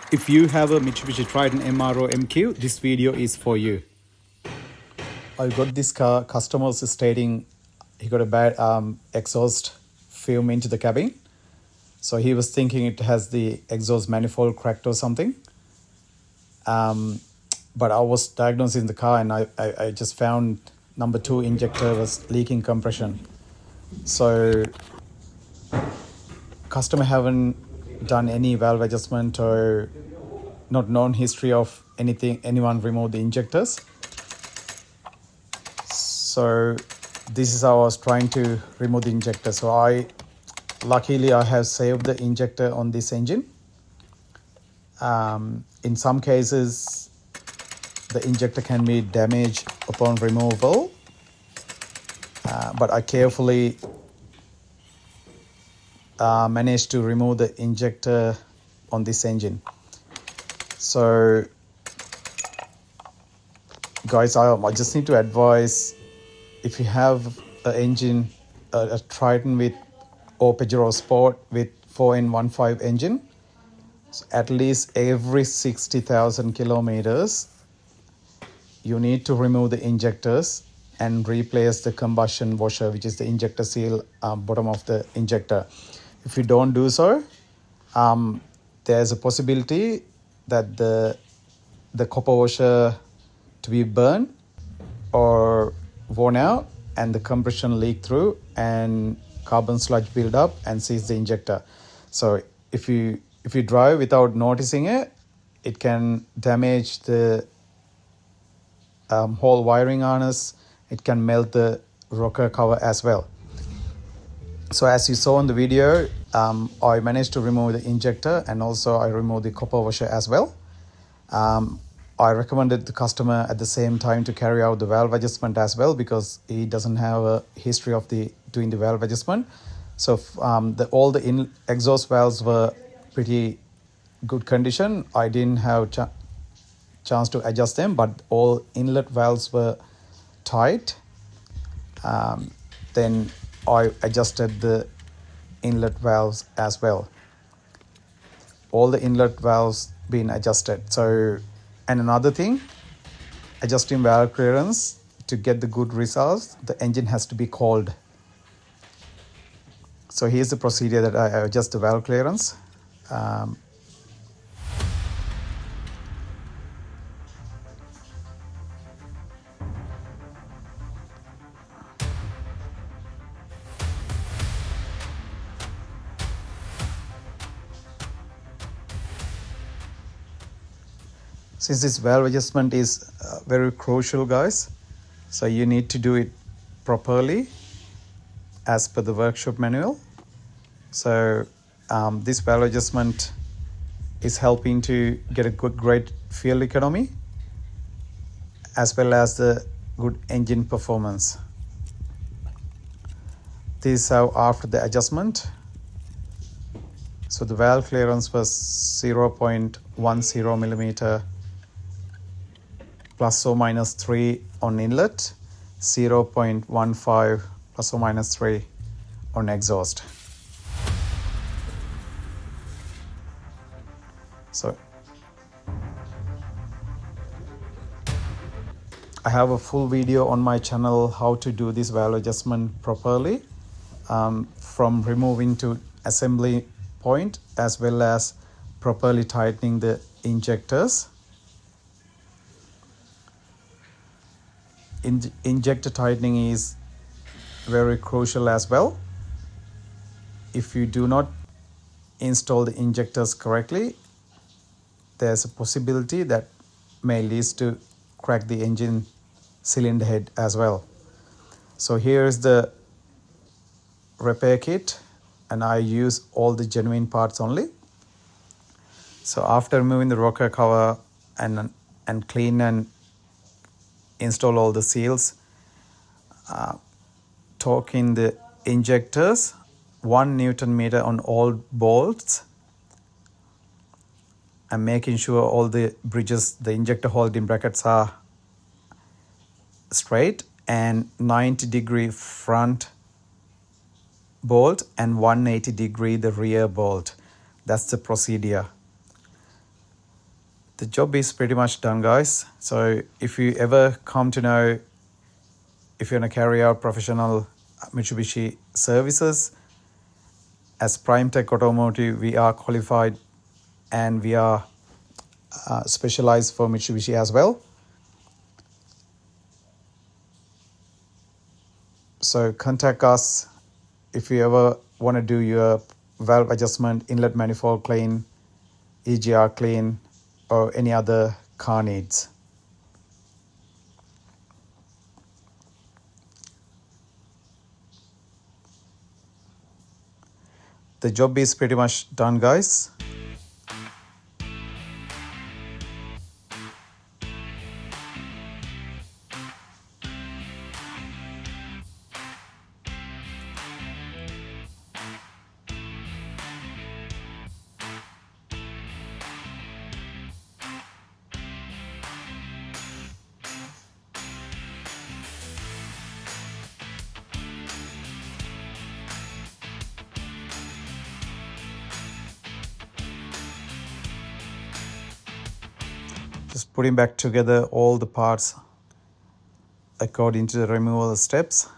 If you have a Mitsubishi Triton MRO MQ, this video is for you. I got this car, customer was stating he got a bad exhaust fume into the cabin. So he was thinking it has the exhaust manifold cracked or something. But I was diagnosing the car and I just found number 2 injector was leaking compression. So customer haven't done any valve adjustment or not known history of anyone remove the injectors. So this is how I was trying to remove the injector. So luckily I have saved the injector on this engine. In some cases the injector can be damaged upon removal, but I carefully managed to remove the injector on this engine. So guys, I just need to advise, if you have an engine, a Triton or Pajero Sport with 4N15 engine, so at least every 60,000 kilometers you need to remove the injectors and replace the combustion washer, which is the injector seal, bottom of the injector. If you don't do so, there's a possibility that the copper washer to be burned or worn out and the compression leak through and carbon sludge build up and seize the injector. So if you drive without noticing it, it can damage the whole wiring harness. It can melt the rocker cover as well. So as you saw in the video, I managed to remove the injector and also I removed the copper washer as well. I recommended the customer at the same time to carry out the valve adjustment as well, because he doesn't have a history of doing the valve adjustment. So all the exhaust valves were pretty good condition. I didn't have chance to adjust them, but all inlet valves were tight. Then I adjusted the inlet valves as well. All the inlet valves been adjusted. So, and another thing, adjusting valve clearance to get the good results, the engine has to be cold. So here's the procedure that I adjust the valve clearance. Since this valve adjustment is very crucial, guys, so you need to do it properly as per the workshop manual. So this valve adjustment is helping to get a great fuel economy as well as the good engine performance. This is how after the adjustment. So the valve clearance was 0.10 millimeter plus or minus 3 on inlet, 0.15 plus or minus 3 on exhaust. So I have a full video on my channel how to do this valve adjustment properly, from removing to assembly point as well as properly tightening the injectors. Injector tightening is very crucial as well. If you do not install the injectors correctly, there's a possibility that may lead to crack the engine cylinder head as well. So here is the repair kit, and I use all the genuine parts only. So after removing the rocker cover and clean and install all the seals, torquing the injectors 1 Newton meter on all bolts, and making sure all the bridges, the injector holding brackets are straight, and 90-degree front bolt and 180-degree the rear bolt. That's the procedure. The job is pretty much done, guys. So if you ever come to know if you want to carry out professional Mitsubishi services, as Prime Tech Automotive, we are qualified and we are specialized for Mitsubishi as well. So contact us if you ever want to do your valve adjustment, inlet manifold clean, EGR clean, or any other car needs. The job is pretty much done, guys. Just putting back together all the parts according to the removal steps.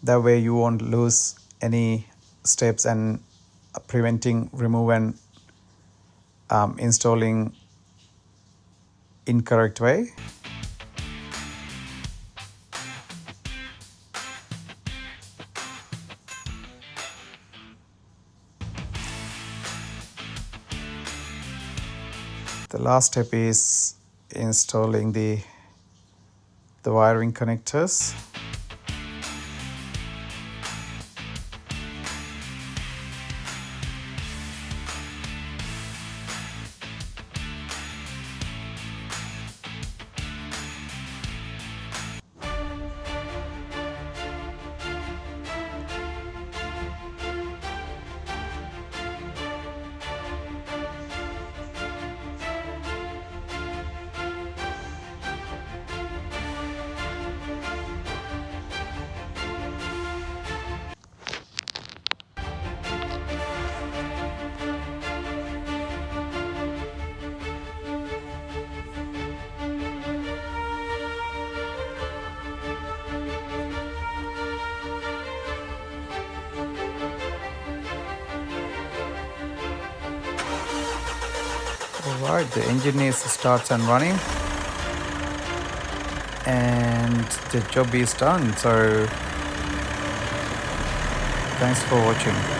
That way you won't lose any steps and preventing remove and installing incorrect way. The last step is installing the wiring connectors. Alright, the engine starts and running, and the job is done. So thanks for watching.